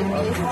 Malaysia.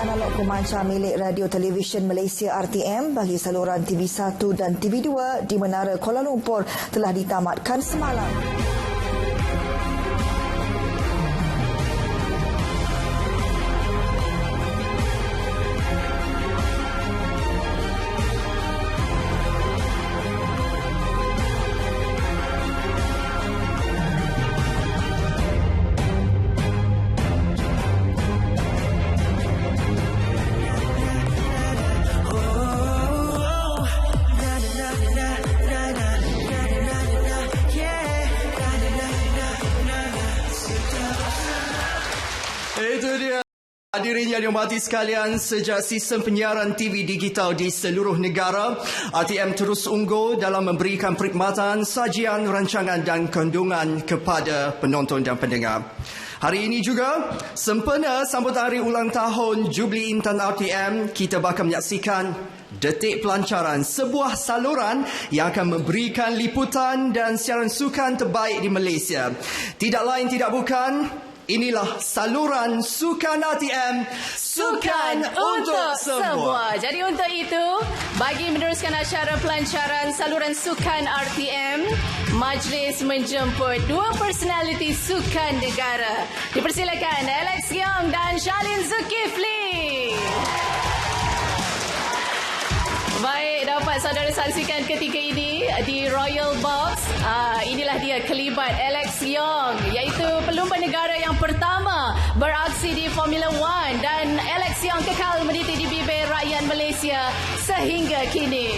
Analog pemancar milik Radio Televisyen Malaysia RTM bagi saluran TV1 dan TV2 di Menara Kuala Lumpur telah ditamatkan semalam. Itu dia. Hadirin yang dihormati sekalian, sejak sistem penyiaran TV digital di seluruh negara, RTM terus unggul dalam memberikan perkhidmatan, sajian, rancangan dan kandungan kepada penonton dan pendengar. Hari ini juga, sempena sambutan hari ulang tahun Jubli Intan RTM, kita bakal menyaksikan Detik Pelancaran, sebuah saluran yang akan memberikan liputan dan siaran sukan terbaik di Malaysia. Tidak lain tidak bukan, inilah saluran Sukan RTM, Sukan untuk semua. Jadi untuk itu, bagi meneruskan acara pelancaran saluran Sukan RTM, majlis menjemput dua personaliti sukan negara. Dipersilakan Alex Yong dan Shalin Zulkifli. Baik, dapat saudara saksikan ketika ini di Royal Box. Inilah dia kelibat Alex Yong, iaitu pelumba negara yang pertama beraksi di Formula One, dan Alex Yong kekal meniti di bibir rakyat Malaysia sehingga kini.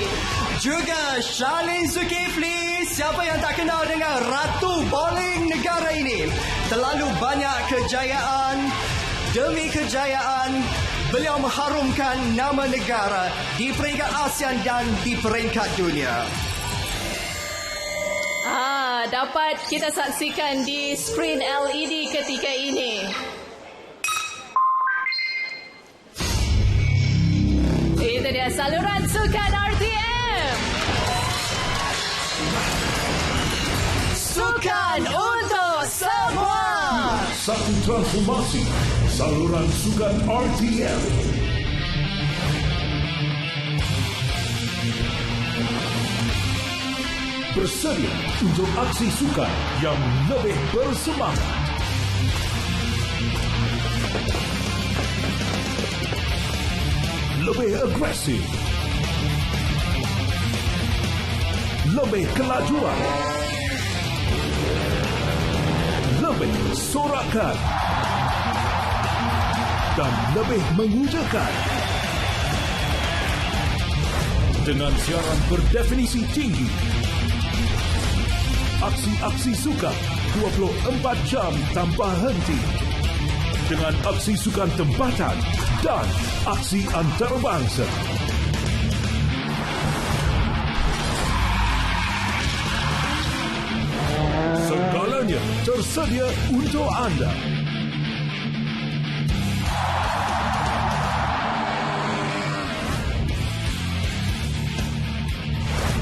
Juga Shalin Zulkifli, siapa yang tak kenal dengan Ratu Bowling negara ini. Terlalu banyak kejayaan, demi kejayaan beliau mengharumkan nama negara di peringkat ASEAN dan di peringkat dunia. Dapat kita saksikan di skrin LED ketika ini. Itu dia saluran Sukan RTM. Sukan untuk semua. Satu transformasi saluran Sukan RTM. Bersedia untuk aksi sukan yang lebih bersemangat. Lebih agresif. Lebih kelajuan. Lebih sorakan. Dan lebih mengujakan. Dengan siaran berdefinisi tinggi. Aksi-aksi sukan 24 jam tanpa henti. Dengan aksi sukan tempatan dan aksi antarabangsa. tersedia untuk anda.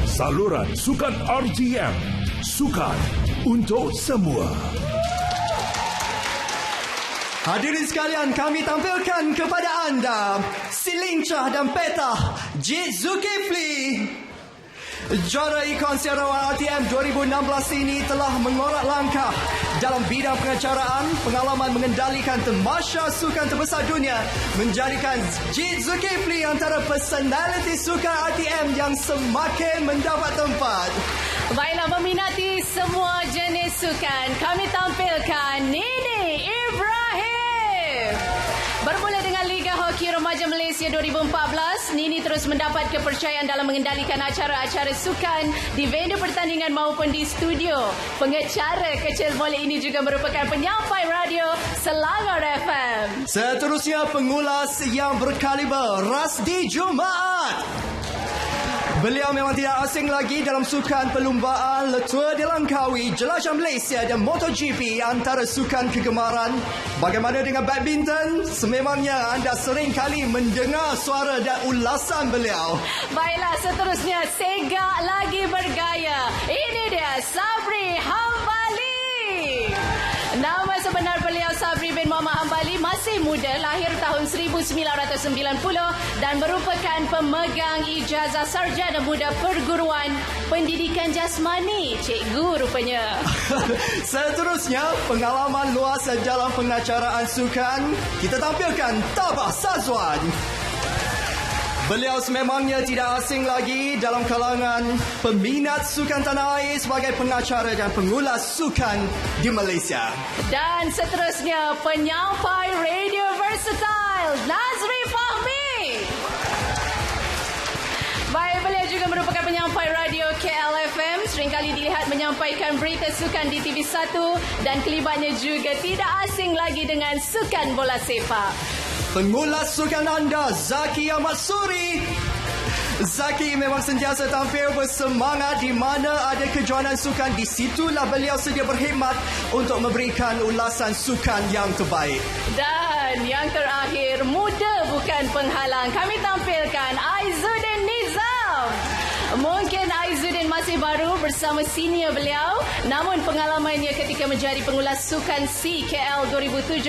Saluran Sukan RTM. Sukan untuk semua. Hadirin sekalian, kami tampilkan kepada anda si lincah dan petah Jit Zulkifli. Juara Ikon Sarawak RTM 2016 ini telah mengorak langkah dalam bidang pengacaraan, pengalaman mengendalikan tamasya sukan terbesar dunia menjadikan Jit Zulkifli antara personaliti sukan RTM yang semakin mendapat tempat. Baiklah, meminati semua jenis sukan, kami tampilkan Nini Ibrahim. Bermula dengan Liga Hoki Remaja Malaysia 2014, Nini terus mendapat kepercayaan dalam mengendalikan acara-acara sukan di venue pertandingan maupun di studio. Pengacara kecil boleh ini juga merupakan penyampai radio Selangor FM. Seterusnya, pengulas yang berkaliber Rasdi Jumaat. Beliau memang tidak asing lagi dalam sukan perlumbaan Tour de Langkawi, Jelajah Malaysia dan MotoGP antara sukan kegemaran. Bagaimana dengan badminton? Sememangnya anda sering kali mendengar suara dan ulasan beliau. Baiklah, seterusnya segak lagi bergaya. Ini dia Sabri Hambali. Nama sebenar beliau Sabri bin Muhammad Hambali, masih muda, lahir tahun 1990 dan merupakan pemegang ijazah sarjana muda perguruan pendidikan jasmani. Cikgu rupanya. Seterusnya, pengalaman luas dalam pengacaraan sukan. Kita tampilkan Tabah Sazwan. Beliau sememangnya tidak asing lagi dalam kalangan peminat sukan tanah air sebagai pengacara dan pengulas sukan di Malaysia. Dan seterusnya, penyampai radio versatile Nazri Fahmi. Baik, beliau juga merupakan penyampai radio KLFM. Seringkali dilihat menyampaikan berita sukan di TV1 dan kelibatnya juga tidak asing lagi dengan sukan bola sepak. Pengulas sukan anda, Zaki Ahmad Suri. Zaki memang sentiasa tampil bersemangat di mana ada kejohanan sukan. Di situlah beliau sedia berkhidmat untuk memberikan ulasan sukan yang terbaik. Dan yang terakhir, muda bukan penghalang. Kami tampilkan Aizuddin Nizam. Mungkin Aizuddin masih baru bersama senior beliau, namun pengalamannya ketika menjadi pengulas sukan CKL 2017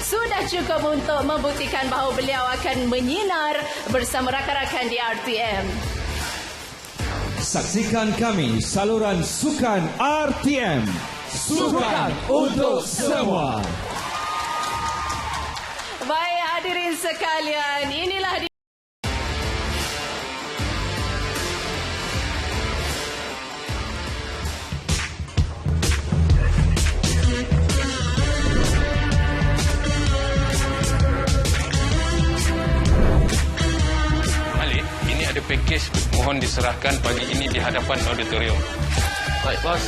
sudah cukup untuk membuktikan bahawa beliau akan menyinar bersama rakan-rakan di RTM. Saksikan kami saluran Sukan RTM. Sukan untuk semua. Baik, hadirin sekalian, inilah dia. Pakej mohon diserahkan pagi ini di hadapan auditorium. Baik, bos.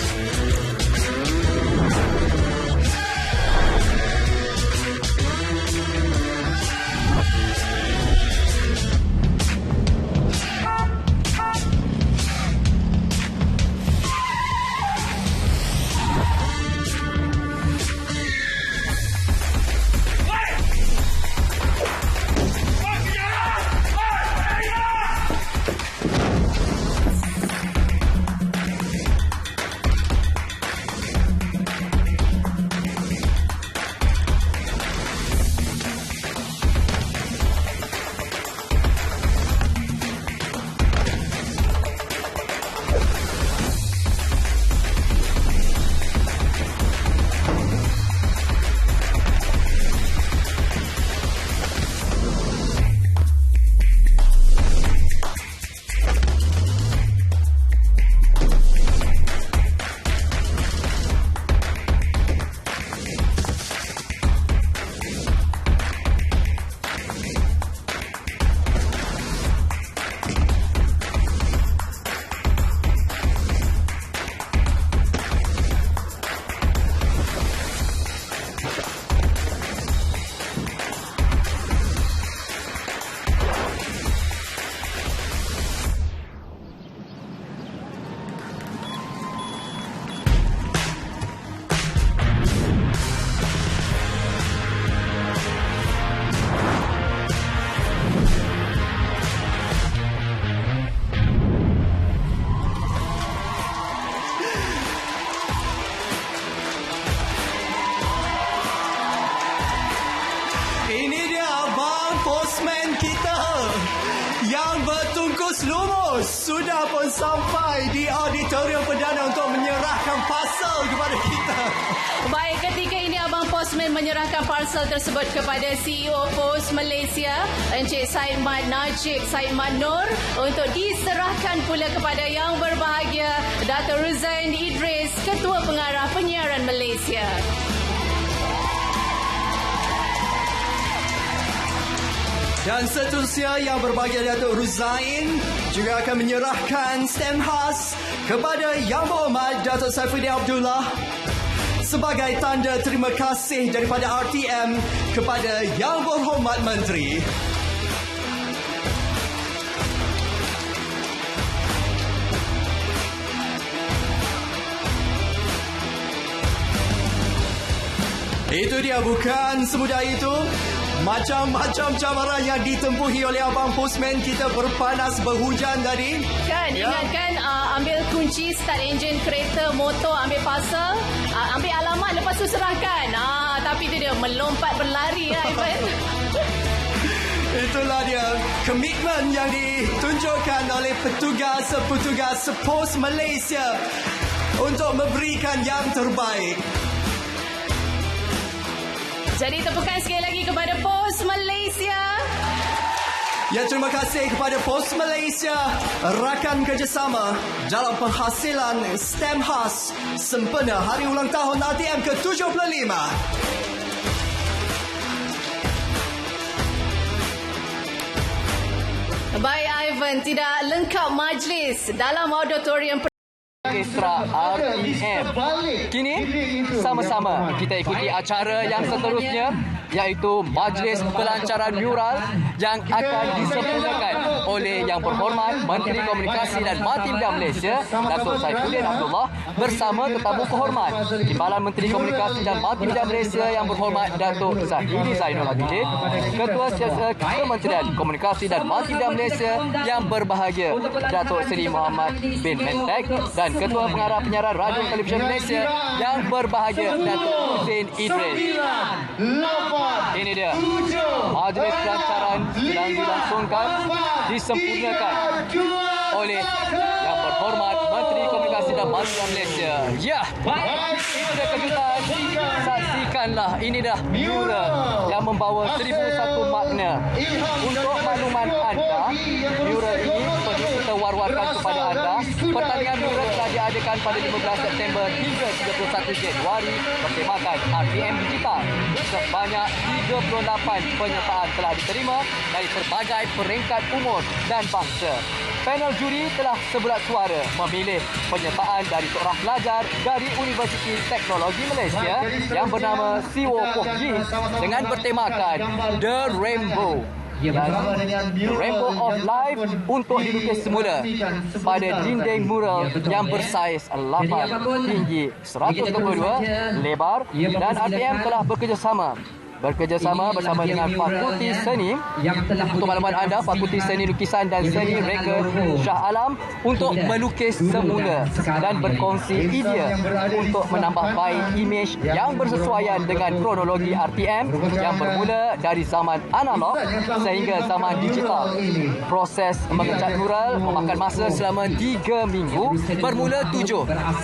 sampai di auditorium perdana untuk menyerahkan parcel kepada kita. Baik, ketika ini Abang Postman menyerahkan parcel tersebut kepada CEO Pos Malaysia, Encik Said Mat Najib Said Mat Nur, untuk diserahkan pula kepada yang berbahagia Dato' Ruzain Idris, Ketua Pengarah Penyiaran Malaysia. Dan seterusnya yang berbahagia Datuk Ruzain juga akan menyerahkan stem khas kepada Yang Berhormat Datuk Saifuddin Abdullah sebagai tanda terima kasih daripada RTM kepada Yang Berhormat Menteri. Itu dia, bukan semudah itu. Macam-macam cabaran yang ditempuhi oleh Abang Postman. Kita berpanas berhujan tadi. Kan, ingatkan ambil kunci start enjin kereta, motor, ambil parcel, ambil alamat, lepas tu serahkan. Tapi tu dia melompat berlari Ivan. Itulah dia komitmen yang ditunjukkan oleh petugas-petugas Pos Malaysia untuk memberikan yang terbaik. Jadi tepukan sekali lagi kepada Pos Malaysia. Ya, terima kasih kepada Pos Malaysia, rakan kerjasama dalam penghasilan stem khas sempena Hari Ulang Tahun RTM ke-75. Baik Ivan, tidak lengkap majlis dalam auditorium Orkestra RTM. Kini sama-sama kita ikuti acara yang seterusnya, iaitu Majlis Pelancaran Mural yang akan disempurnakan oleh Yang Berhormat Menteri Komunikasi dan Multimedia Malaysia Datuk Saifuddin Abdullah bersama tetamu kehormat Timbalan Menteri Komunikasi dan Multimedia Malaysia Yang Berhormat Datuk Zahidi Zainul Abidin, Ketua Kementerian Komunikasi dan Multimedia Malaysia Yang Berbahagia Datuk Seri Muhammad bin Mentek dan Ketua Pengarah Penyiaran Radio Televisyen Malaysia Yang Berbahagia Datuk Hussein Idris. Ini dia, majlis pelancaran sedang dilangsungkan, disempurnakan oleh Yang Berhormat Menteri Komunikasi dan Multimedia Malaysia. Ya, itu dia kejutan. Saksikanlah, ini dah mural yang membawa 1001 makna. Untuk makluman anda, mural ini perlu kita war-warkan kepada anda. Pertandingan mural telah diadakan pada 15 September hingga 31 Januari bertemakan RTM Digital. Sebanyak 38 penyertaan telah diterima dari pelbagai peringkat umur dan bangsa. Panel juri telah sebulat suara memilih penyertaan dari seorang pelajar dari Universiti Teknologi Malaysia yang bernama Siwo Poh Yi dengan bertemakan The Rainbow. Rainbow of Life untuk dilukis semula pada dinding mural yang bersaiz 8, tinggi 122, lebar, dan RTM telah bekerjasama bersama dengan Fakulti Seni. Untuk makluman anda, Fakulti Seni Lukisan dan Seni Reka Shah Alam untuk melukis semula dan berkongsi idea untuk menambah baik imej yang bersesuaian dengan kronologi RTM yang bermula dari zaman analog sehingga zaman digital. Proses mengecat mural memakan masa selama 3 minggu bermula 7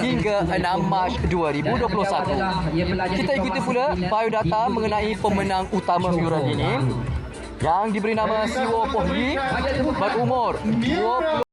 hingga 6 Mac 2021. Kita ikuti pula biodata mengenai pemenang utama mural ini yang diberi nama Siwo Poh Yi, berumur 20